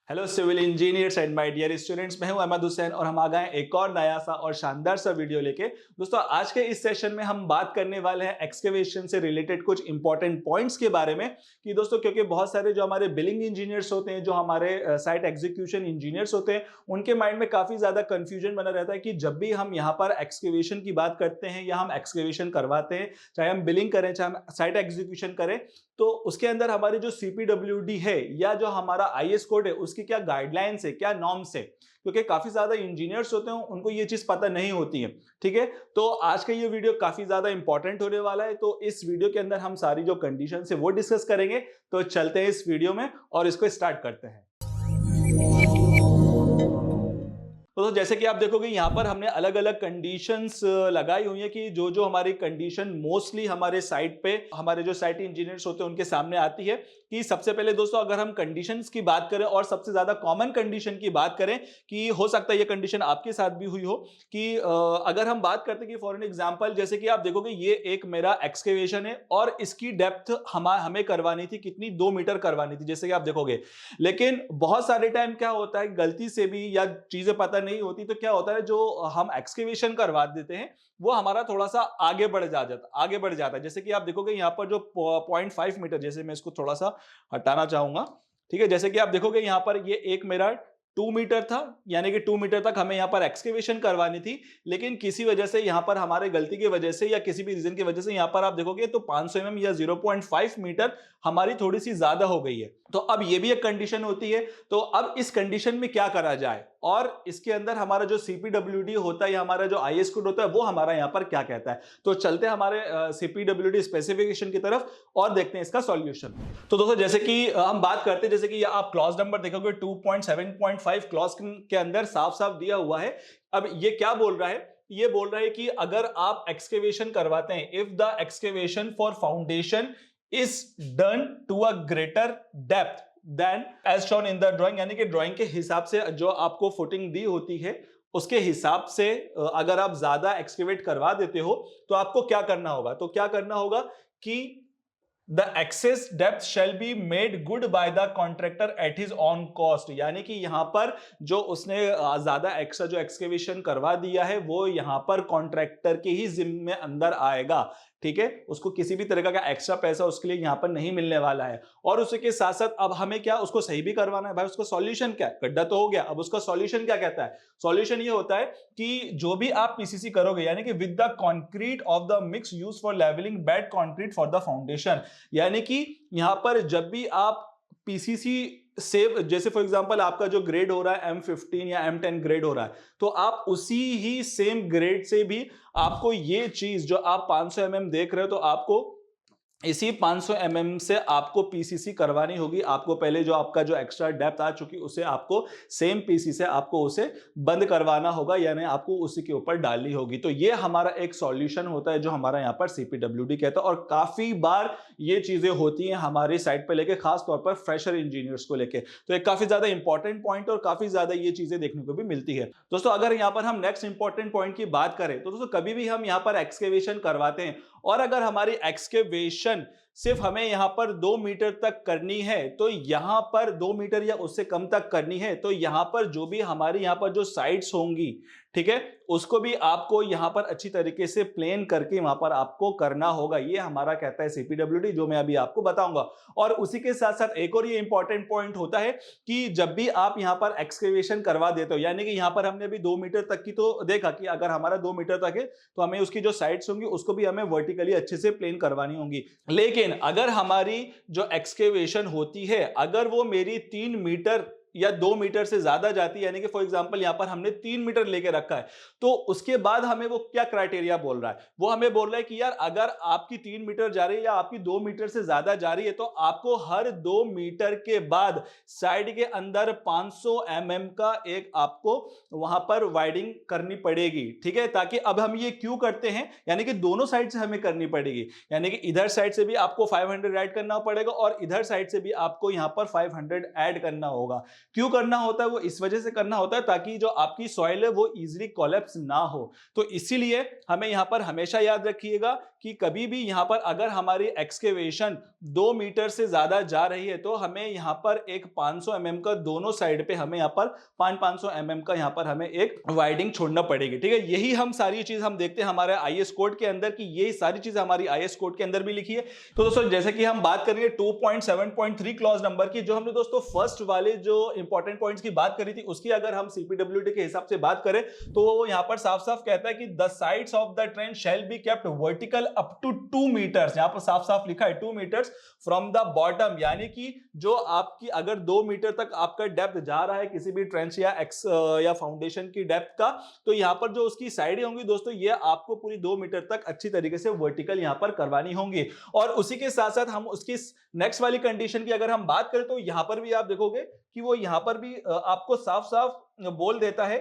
Hello civil engineers and my dear students, मैं हूं अहमद हुसैन और हम आ गए हैं एक और नया सा और शानदार सा वीडियो लेके। दोस्तों, आज के इस सेशन में हम बात करने वाले हैं एक्सकेवेशन से रिलेटेड कुछ इंपॉर्टेंट पॉइंट्स के बारे में कि दोस्तों, क्योंकि बहुत सारे जो हमारे बिलिंग इंजीनियर्स होते हैं, जो हमारे साइट एग्जीक्यूशन इंजीनियर्स होते हैं, उनके माइंड में काफी ज्यादा कंफ्यूजन बना रहता है कि जब भी हम यहाँ पर एक्सकेवेशन की बात करते हैं या हम एक्सकेवेशन करवाते हैं, चाहे हम बिलिंग करें चाहे हम साइट एग्जीक्यूशन करें, तो उसके अंदर हमारी जो सीपीडब्ल्यूडी है या जो हमारा आईएस कोड है उसकी क्या गाइडलाइंस है, क्या नॉर्म्स है, क्योंकि काफी ज्यादा इंजीनियर्स होते हैं उनको ये चीज पता नहीं होती है। ठीक है, तो आज का ये वीडियो काफी ज्यादा इंपॉर्टेंट होने वाला है। तो इस वीडियो के अंदर हम सारी जो कंडीशन है वो डिस्कस करेंगे। तो चलते हैं इस वीडियो में और इसको स्टार्ट करते हैं। तो जैसे कि आप देखोगे यहाँ पर हमने अलग अलग कंडीशंस लगाई हुई है कि जो जो हमारी कंडीशन मोस्टली हमारे साइट पे हमारे जो साइट इंजीनियर्स होते हैं उनके सामने आती है कि सबसे पहले दोस्तों, अगर हम कंडीशंस की बात करें और सबसे ज्यादा कॉमन कंडीशन की बात करें कि हो सकता है ये कंडीशन आपके साथ भी हुई हो कि अगर हम बात करते हैं कि फॉर एन एग्जांपल, जैसे कि आप देखोगे ये एक मेरा एक्सकेवेशन है और इसकी डेप्थ हमें करवानी थी कितनी, 2 मीटर करवानी थी, जैसे कि आप देखोगे। लेकिन बहुत सारे टाइम क्या होता है, गलती से भी या चीजें पता नहीं होती तो क्या होता है, जो हम एक्सकेवेशन करवा देते हैं वो हमारा थोड़ा सा आगे बढ़ जाता है। जैसे कि आप देखोगे यहाँ पर जो 0.5 मीटर, जैसे मैं इसको थोड़ा सा हटाना चाहूंगा। ठीक है, जैसे कि आप देखोगे यहाँ पर ये एक मेरा 2 मीटर था, यानी कि 2 मीटर तक हमें यहाँ पर एक्सकेवेशन करवानी थी। लेकिन किसी वजह से यहाँ पर हमारे गलती की वजह से या किसी भी रीजन की वजह से यहाँ पर आप देखोगे तो 500 mm या 0.5 मीटर हमारी थोड़ी सी ज्यादा हो गई है। तो अब ये भी एक कंडीशन होती है। तो अब इस कंडीशन में क्या करा जाए और इसके अंदर हमारा जो सीपीडब्ल्यूडी होता है या हमारा जो आईएस कोड होता है वो हमारा यहाँ पर क्या कहता है। तो चलते हैं हमारे सीपीडब्ल्यूडी स्पेसिफिकेशन की तरफ और देखते हैं इसका सॉल्यूशन। तो दोस्तों, जैसे कि हम बात करते हैं, जैसे कि आप क्लॉज नंबर देखोगे 2.7.5 क्लॉज के अंदर साफ साफ दिया हुआ है। अब ये क्या बोल रहा है, ये बोल रहा है कि अगर आप एक्सकेवेशन करवाते हैं, if the excavation for foundation is done to a greater depth than as shown in the drawing, यानी कि ड्राइंग के हिसाब से जो आपको फुटिंग दी होती है उसके हिसाब से अगर आप ज्यादा एक्सकेवेट करवा देते हो तो आपको क्या करना होगा। तो क्या करना होगा कि the excess depth shall be made good by the contractor at his own cost, यानी कि यहां पर जो उसने ज्यादा एक्स्ट्रा जो एक्सकेवेशन करवा दिया है वो यहां पर कॉन्ट्रैक्टर के ही जिम्मे अंदर आएगा। ठीक है, उसको किसी भी तरह का एक्स्ट्रा पैसा उसके लिए यहां पर नहीं मिलने वाला है। और उसके साथ साथ अब हमें क्या उसको सही भी करवाना है भाई। उसका सॉल्यूशन क्या है, गड्ढा तो हो गया, अब उसका सॉल्यूशन क्या कहता है। सॉल्यूशन ये होता है कि जो भी आप पीसीसी करोगे, यानी कि with the concrete of the mix used for levelling bed concrete for the foundation, यानी कि यहां पर जब भी आप पीसीसी से, जैसे फॉर एग्जांपल आपका जो ग्रेड हो रहा है M15 या M10 ग्रेड हो रहा है, तो आप उसी ही सेम ग्रेड से भी आपको ये चीज जो आप 500 mm देख रहे हो तो आपको इसी 500 mm से आपको पीसीसी करवानी होगी। आपको पहले जो आपका जो एक्स्ट्रा डेप्थ आ चुकी उसे आपको सेम पीसी से आपको उसे बंद करवाना होगा, यानी आपको उसी के ऊपर डालनी होगी। तो ये हमारा एक सॉल्यूशन होता है जो हमारा यहाँ पर सीपीडब्ल्यूडी कहता है। और काफी बार ये चीजें होती हैं हमारी साइट पे लेके, खास तौर पर फ्रेशर इंजीनियर्स को लेके। तो एक काफी ज्यादा इंपॉर्टेंट पॉइंट और काफी ज्यादा ये चीजें देखने को भी मिलती है। दोस्तों, अगर यहाँ पर हम नेक्स्ट इंपॉर्टेंट पॉइंट की बात करें तो दोस्तों, कभी भी हम यहाँ पर एक्सकेवेशन करवाते हैं और अगर हमारी एक्सकेवेशन सिर्फ हमें यहां पर 2 मीटर तक करनी है, तो यहां पर 2 मीटर या उससे कम तक करनी है, तो यहां पर जो भी हमारी यहां पर जो साइड्स होंगी, ठीक है, उसको भी आपको यहां पर अच्छी तरीके से प्लेन करके वहां पर आपको करना होगा। ये हमारा कहता है सीपीडब्ल्यूडी, जो मैं अभी आपको बताऊंगा। और उसी के साथ साथ एक और ये इंपॉर्टेंट पॉइंट होता है कि जब भी आप यहां पर एक्सकेवेशन करवा देते हो, यानी कि यहां पर हमने अभी 2 मीटर तक की तो देखा कि अगर हमारा 2 मीटर तक है तो हमें उसकी जो साइड्स होंगी उसको भी हमें वर्टिकली अच्छे से प्लेन करवानी होंगी। लेकिन अगर हमारी जो एक्सकेवेशन होती है, अगर वो मेरी 3 मीटर या 2 मीटर से ज्यादा जाती है, यानी कि फॉर एग्जांपल यहां पर हमने 3 मीटर लेके रखा है, तो उसके बाद हमें वो क्या क्राइटेरिया बोल रहा है, वो हमें बोल रहा है कि यार अगर आपकी 3 मीटर जा रही है या आपकी 2 मीटर से ज्यादा जा रही है, तो आपको हर 2 मीटर के बाद साइड के अंदर 500 mm का एक आपको वहां पर वाइडिंग करनी पड़ेगी। ठीक है, ताकि अब हम ये क्यों करते हैं, यानी कि दोनों साइड से हमें करनी पड़ेगी, यानी कि इधर साइड से भी आपको 500 ऐड करना पड़ेगा और इधर साइड से भी आपको यहां पर 500 ऐड करना होगा। क्यों करना होता है? वो इस वजह से करना होता है ताकि जो आपकी सॉइल है वो इजीली कोलैप्स ना हो। तो इसीलिए हमें यहां पर हमेशा याद रखिएगा कि कभी भी यहां पर अगर हमारी एक्सकेवेशन 2 मीटर से ज्यादा जा रही है तो हमें यहां पर एक 500 mm का दोनों साइड पे हमें यहां पर 500 mm का यहां पर हमें एक वाइडिंग छोड़ना पड़ेगी। ठीक है, यही हम सारी चीज हम देखते हैं हमारे आईएस कोड के अंदर कि यही सारी चीज हमारी आईएस कोड के अंदर भी लिखी है। तो दोस्तों जैसे कि हम बात करेंगे 2.7.3 क्लॉज नंबर की, जो हमने दोस्तों फर्स्ट वाले जो इंपॉर्टेंट पॉइंट्स की बात करी थी उसकी अगर हम सीपीडब्ल्यूडी के हिसाब से बात करें तो वो यहां पर साफ साफ कहता है कि the sides of the trench shall be kept vertical up to 2 metres. यहां पर साफ साफ लिखा है 2 मीटर्स फ्रॉम द बॉटम, यानी कि जो आपकी अगर 2 मीटर तक आपका डेप्थ जा रहा है किसी भी ट्रेंच या या फाउंडेशन की डेप्थ का, तो यहां पर जो उसकी साइडें होंगी दोस्तों ये आपको पूरी 2 मीटर तक अच्छी तरीके से वर्टिकल यहां पर करवानी होंगी। और उसी के साथ साथ हम उसकी नेक्स्ट वाली कंडीशन की अगर हम बात करें तो यहां पर भी आप देखोगे कि वो यहां पर भी आपको साफ साफ बोल देता है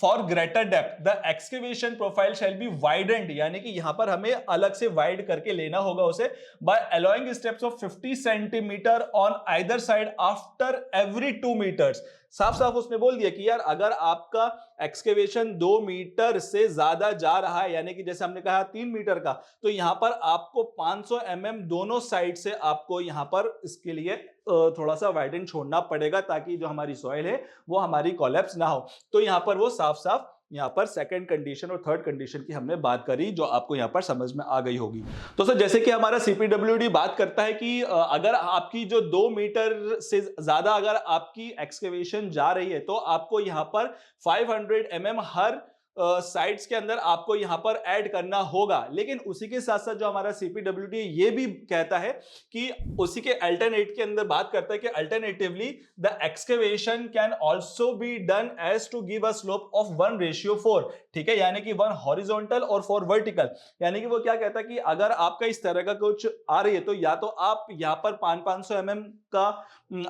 for greater depth the excavation profile shall be widened, यानी कि यहां पर हमें अलग से वाइड करके लेना होगा उसे by allowing steps of 50 centimetre on either side after every 2 metres. साफ साफ उसने बोल दिया कि यार अगर आपका एक्सकेवेशन 2 मीटर से ज्यादा जा रहा है, यानी कि जैसे हमने कहा 3 मीटर का, तो यहां पर आपको 500 mm दोनों साइड से आपको यहां पर इसके लिए थोड़ा सा वाइडन छोड़ना पड़ेगा ताकि जो हमारी सॉइल है वो हमारी कोलैप्स ना हो। तो यहां पर वो साफ साफ यहां पर सेकंड कंडीशन और थर्ड कंडीशन की हमने बात करी जो आपको यहां पर समझ में आ गई होगी। तो सर जैसे कि हमारा सीपीडब्ल्यूडी बात करता है कि अगर आपकी जो 2 मीटर से ज्यादा अगर आपकी एक्सकेवेशन जा रही है तो आपको यहां पर 500 mm हर साइड्स के अंदर आपको यहां पर ऐड करना होगा। लेकिन उसी के साथ साथ जो हमारा सीपीडब्ल्यूडी ये भी कहता है कि उसी के अल्टरनेट के अंदर बात करता है कि alternatively the excavation can also be done as to give a slope of 1:4। ठीक है, यानी कि 1 हॉरिजॉन्टल और 4 वर्टिकल। यानी कि वो क्या कहता है कि अगर आपका इस तरह का कुछ आ रही है तो या तो आप यहां पर 500 mm का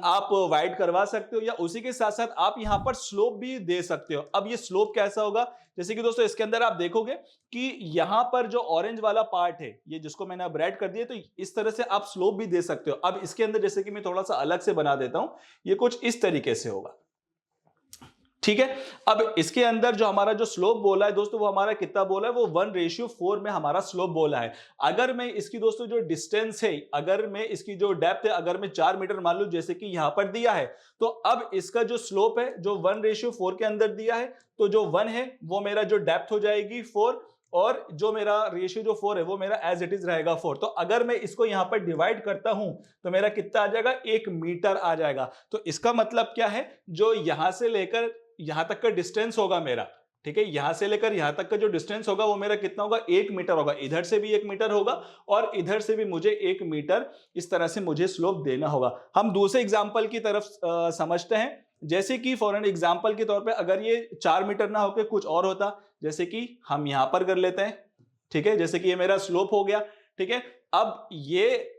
आप वाइड करवा सकते हो या उसी के साथ साथ आप यहां पर स्लोप भी दे सकते हो। अब ये स्लोप कैसा होगा, जैसे कि दोस्तों इसके अंदर आप देखोगे कि यहां पर जो ऑरेंज वाला पार्ट है ये जिसको मैंने अब रेड कर दिया, तो इस तरह से आप स्लोप भी दे सकते हो। अब इसके अंदर जैसे कि मैं थोड़ा सा अलग से बना देता हूं, ये कुछ इस तरीके से होगा। ठीक है, अब इसके अंदर जो हमारा जो स्लोप बोला है दोस्तों वो हमारा कितना बोला है, वो 1:4 में हमारा स्लोप बोला है। अगर मैं इसकी दोस्तों जो डिस्टेंस है, अगर मैं इसकी जो डेप्थ है अगर मैं 4 मीटर मान लूं जैसे कि यहां पर दिया है, तो अब इसका जो स्लोप है जो 1:4 के अंदर दिया है, तो जो 1 है वो मेरा जो डेप्थ हो जाएगी 4 और जो मेरा रेशियो जो 4 है वो मेरा एज इट इज रहेगा 4। तो अगर मैं इसको यहां पर डिवाइड करता हूं तो मेरा कितना आ जाएगा, 1 मीटर आ जाएगा। तो इसका मतलब क्या है, जो यहां से लेकर यहां तक का डिस्टेंस होगा मेरा, ठीक है, यहां से लेकर यहां तक का जो डिस्टेंस होगा वो मेरा कितना होगा, 1 मीटर होगा। इधर से भी 1 मीटर होगा और इधर से भी मुझे 1 मीटर इस तरह से मुझे स्लोप देना होगा। हम दूसरे एग्जांपल की तरफ समझते हैं, जैसे कि फॉर एन एग्जांपल के तौर पे अगर ये 4 मीटर ना होकर कुछ और होता, जैसे कि हम यहां पर कर लेते हैं। ठीक है, जैसे कि ये मेरा स्लोप हो गया। ठीक है, अब ये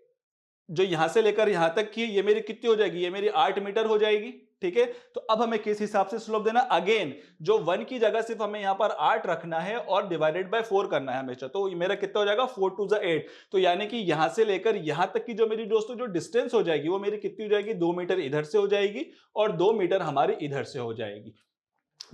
जो यहां से लेकर यहां तक की ये मेरी कितनी हो जाएगी, ये मेरी 8 मीटर हो जाएगी। ठीक है, तो अब हमें किस हिसाब से स्लोप देना, अगेन जो 1 की जगह सिर्फ हमें यहां पर 8 रखना है और डिवाइडेड बाय 4 करना है हमेशा। तो मेरा कितना हो जाएगा, 4 to the 8। तो यानी कि यहां से लेकर यहां तक की जो मेरी दोस्तों जो डिस्टेंस हो जाएगी वो मेरी कितनी हो जाएगी, 2 मीटर इधर से हो जाएगी और 2 मीटर हमारी इधर से हो जाएगी।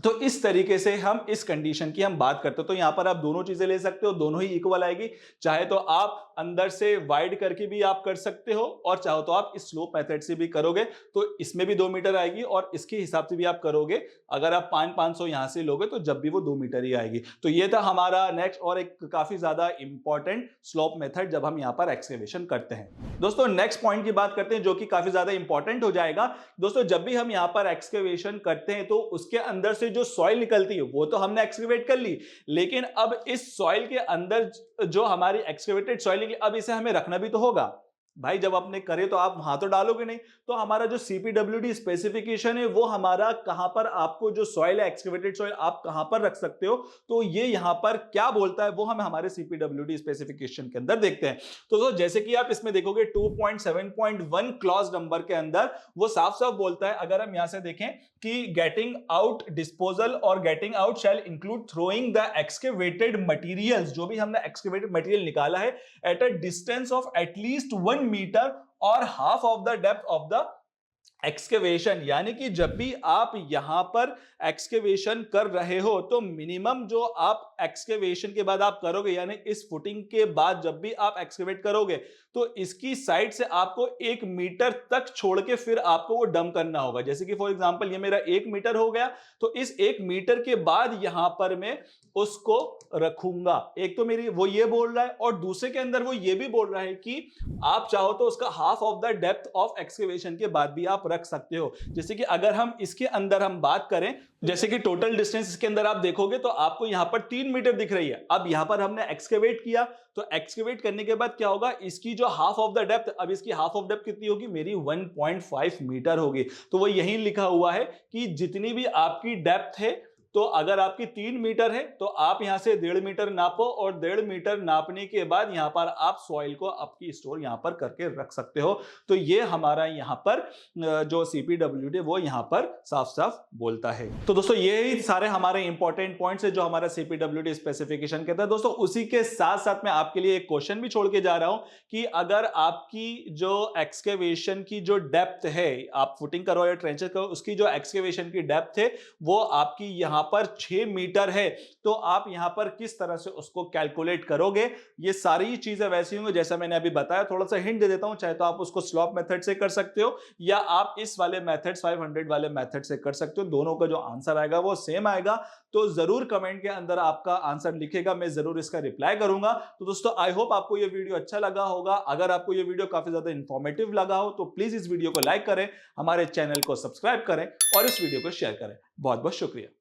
तो इस तरीके से हम इस कंडीशन की हम बात करते हो। तो यहां पर आप दोनों चीजें ले सकते हो, दोनों ही इक्वल आएगी। चाहे तो आप अंदर से वाइड करके भी आप कर सकते हो और चाहो तो आप इस स्लोप मेथड से भी करोगे तो इसमें भी 2 मीटर आएगी और इसके हिसाब से भी आप करोगे। अगर आप 500 यहां से लोगे तो जब भी वो 2 मीटर ही आएगी। तो ये था हमारा नेक्स्ट और एक काफी ज्यादा इंपॉर्टेंट स्लोप मेथड जब हम यहां पर एक्सकेवेशन करते हैं। दोस्तों नेक्स्ट पॉइंट की बात करते हैं जो कि काफी ज्यादा इंपॉर्टेंट हो जाएगा। दोस्तों जब भी हम यहां पर एक्सकेवेशन करते हैं तो उसके अंदर से जो सॉइल निकलती है वो तो हमने एक्सकेवेट कर ली, लेकिन अब इस सॉइल के अंदर जो हमारी एक्सकेवेटेड सॉइल निकली, अब इसे हमें रखना भी तो होगा। भाई जब आपने करे तो आप वहां तो डालोगे नहीं। तो हमारा जो सीपीडब्ल्यूडी स्पेसिफिकेशन है वो हमारा कहां पर आपको जो सॉइल है एक्सकेवेटेड सॉइल आप कहां पर रख सकते हो, तो ये यहां पर क्या बोलता है वो हम हमारे सीपीडब्ल्यूडी स्पेसिफिकेशन के अंदर देखते हैं। तो जैसे कि आप इसमें देखोगे 2.7.1 क्लॉज नंबर के अंदर वो साफ साफ बोलता है, अगर हम यहां से देखें कि गेटिंग आउट डिस्पोजल और getting out shall include throwing the excavated materials, जो भी हमने एक्सकेवेटेड मटेरियल निकाला है at a distance of at least 1 metre और half of the depth of the excavation, यानी कि जब भी आप यहां पर एक्सकेवेशन कर रहे हो तो मिनिमम जो आप एक्सकेवेशन के बाद आप करोगे, यानी इस फुटिंग के बाद जब भी आप एक्सकेवेट करोगे तो इसकी साइड से आपको 1 मीटर तक छोड़ के फिर आपको वो डंप करना होगा। जैसे कि फॉर एग्जांपल ये मेरा 1 मीटर हो गया, तो इस 1 मीटर के बाद यहां पर मैं उसको रखूंगा। एक तो मेरी वो ये बोल रहा है और दूसरे के अंदर वो ये भी बोल रहा है कि आप चाहो तो उसका half of the depth of excavation के बाद भी आप रख सकते हो। जैसे कि अगर हम इसके अंदर हम बात करें, जैसे कि टोटल डिस्टेंस इसके अंदर आप देखोगे तो आपको यहां पर 3 मीटर दिख रही है। अब यहां पर हमने एक्सकेवेट किया, तो एक्सकेवेट करने के बाद क्या होगा, इसकी जो हाफ ऑफ द डेप्थ, अब इसकी हाफ ऑफ डेप्थ कितनी होगी, मेरी 1.5 मीटर होगी। तो वो यही लिखा हुआ है कि जितनी भी आपकी डेप्थ है, तो अगर आपकी 3 मीटर है तो आप यहां से 1.5 मीटर नापो और 1.5 मीटर नापने के बाद यहां पर आप सॉइल को आपकी स्टोर यहां पर करके रख सकते हो। तो ये हमारा यहां पर जो सीपीडब्ल्यूडी वो यहां पर साफ साफ बोलता है। तो दोस्तों ये ही सारे हमारे इंपॉर्टेंट पॉइंट्स है जो हमारा सीपीडब्ल्यूडी स्पेसिफिकेशन कहता है। दोस्तों उसी के साथ साथ मैं आपके लिए एक क्वेश्चन भी छोड़ के जा रहा हूं कि अगर आपकी जो एक्सकेवेशन की जो डेप्थ है, आप फुटिंग करो या ट्रेंचर करो, उसकी जो एक्सकेवेशन की डेप्थ है वो आपकी यहां पर 6 मीटर है, तो आप यहां पर किस तरह से उसको कैलकुलेट करोगे। ये सारी चीजें वैसी होंगी जैसा मैंने अभी बताया। थोड़ा सा हिंट दे देता हूं, चाहे तो आप उसको स्लॉप मेथड से कर सकते हो या आप इस वाले मेथड 500 वाले मेथड से कर सकते हो। दोनों का जो आंसर आएगा वो सेम आएगा। तो जरूर कमेंट के अंदर आपका आंसर लिखेगा, मैं जरूर इसका रिप्लाई करूंगा। तो दोस्तों आई होप आपको ये वीडियो अच्छा लगा होगा। अगर आपको ये वीडियो काफी ज्यादा इंफॉर्मेटिव लगा हो तो प्लीज इस वीडियो को लाइक करें, हमारे चैनल को सब्सक्राइब करें और इस वीडियो को शेयर करें। बहुत बहुत शुक्रिया।